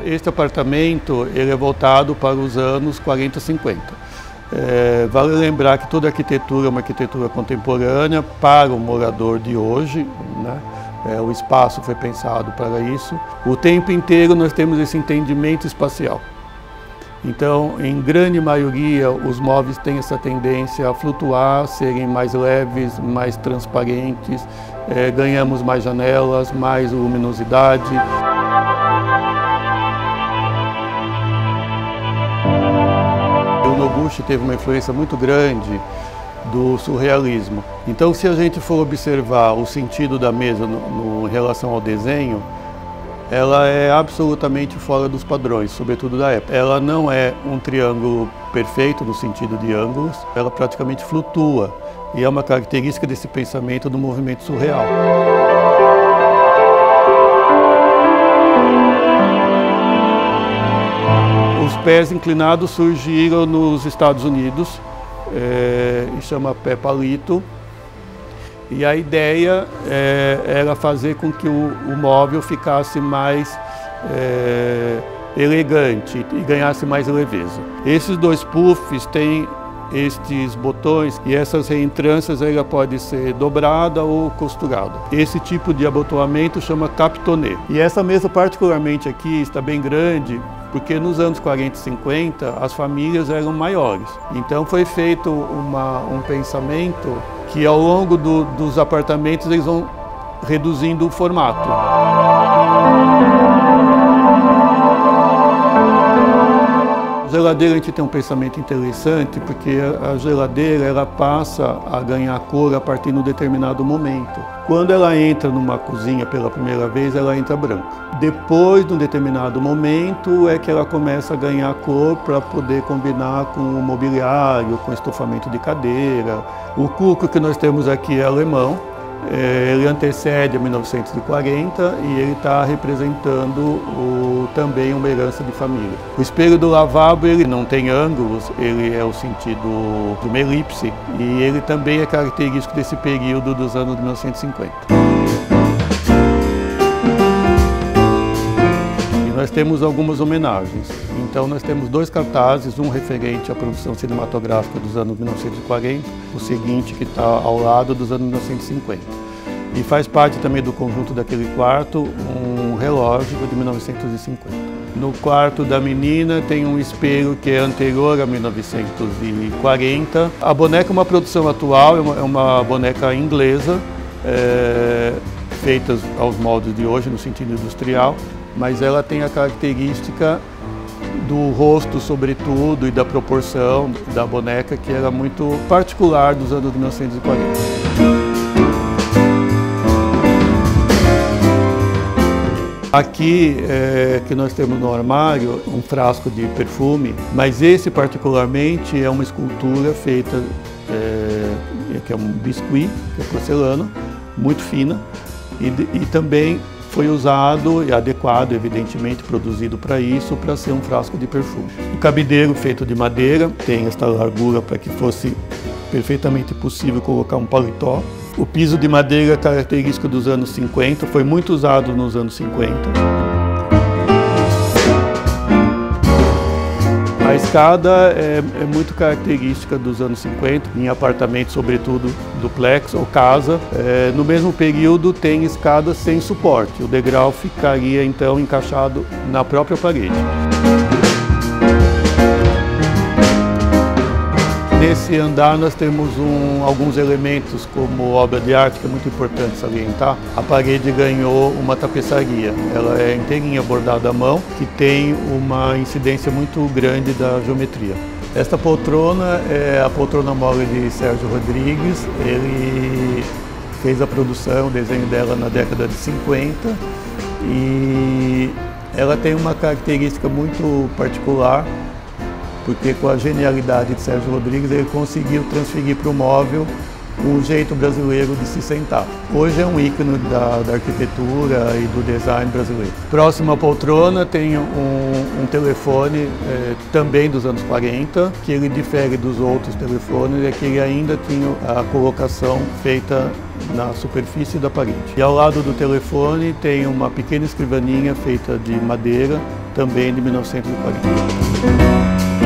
este apartamento ele é voltado para os anos 40, 50. Vale lembrar que toda arquitetura é uma arquitetura contemporânea para o morador de hoje, né? O espaço foi pensado para isso. O tempo inteiro nós temos esse entendimento espacial. Então, em grande maioria, os móveis têm essa tendência a flutuar, serem mais leves, mais transparentes, ganhamos mais janelas, mais luminosidade. O Noguchi teve uma influência muito grande do surrealismo. Então, se a gente for observar o sentido da mesa em relação ao desenho, ela é absolutamente fora dos padrões, sobretudo da época. Ela não é um triângulo perfeito no sentido de ângulos, ela praticamente flutua. E é uma característica desse pensamento do movimento surreal. Os pés inclinados surgiram nos Estados Unidos, e chama pé palito. E a ideia era fazer com que o móvel ficasse mais elegante e ganhasse mais leveza. Esses dois puffs têm estes botões e essas reentrâncias ela pode ser dobrada ou costurada. Esse tipo de abotoamento chama capitonê. E essa mesa particularmente aqui está bem grande porque nos anos 40 e 50 as famílias eram maiores. Então foi feito um pensamento que ao longo dos apartamentos eles vão reduzindo o formato. A geladeira a gente tem um pensamento interessante porque a geladeira ela passa a ganhar cor a partir de um determinado momento. Quando ela entra numa cozinha pela primeira vez, ela entra branca. Depois de um determinado momento é que ela começa a ganhar cor para poder combinar com o mobiliário, com o estofamento de cadeira. O cuco que nós temos aqui é alemão. Ele antecede a 1940 e ele está representando também uma herança de família. O espelho do lavabo ele não tem ângulos, ele é o sentido de uma elipse e ele também é característico desse período dos anos de 1950. E nós temos algumas homenagens. Então nós temos dois cartazes, um referente à produção cinematográfica dos anos 1940, o seguinte que está ao lado dos anos 1950. E faz parte também do conjunto daquele quarto um relógio de 1950. No quarto da menina tem um espelho que é anterior a 1940. A boneca é uma produção atual, é uma boneca inglesa, feita aos moldes de hoje no sentido industrial, mas ela tem a característica do rosto, sobretudo, e da proporção da boneca, que era muito particular dos anos 1940. Aqui que nós temos no armário um frasco de perfume, mas esse particularmente é uma escultura feita, que é um biscuit, que é porcelana, muito fina, e também foi usado e adequado, evidentemente, produzido para isso, para ser um frasco de perfume. O cabideiro feito de madeira tem esta largura para que fosse perfeitamente possível colocar um paletó. O piso de madeira característico dos anos 50, foi muito usado nos anos 50. A escada é muito característica dos anos 50, em apartamentos, sobretudo duplex ou casa. No mesmo período tem escadas sem suporte, o degrau ficaria então encaixado na própria parede. Nesse andar nós temos alguns elementos como obra de arte, que é muito importante salientar. A parede ganhou uma tapeçaria, ela é inteirinha bordada à mão, que tem uma incidência muito grande da geometria. Esta poltrona é a poltrona mole de Sérgio Rodrigues, ele fez a produção, o desenho dela na década de 50 e ela tem uma característica muito particular, porque com a genialidade de Sérgio Rodrigues ele conseguiu transferir para o móvel o jeito brasileiro de se sentar. Hoje é um ícone da arquitetura e do design brasileiro. Próximo à poltrona tem um telefone também dos anos 40, que ele difere dos outros telefones, é que ele ainda tinha a colocação feita na superfície da parede. E ao lado do telefone tem uma pequena escrivaninha feita de madeira, também de 1940.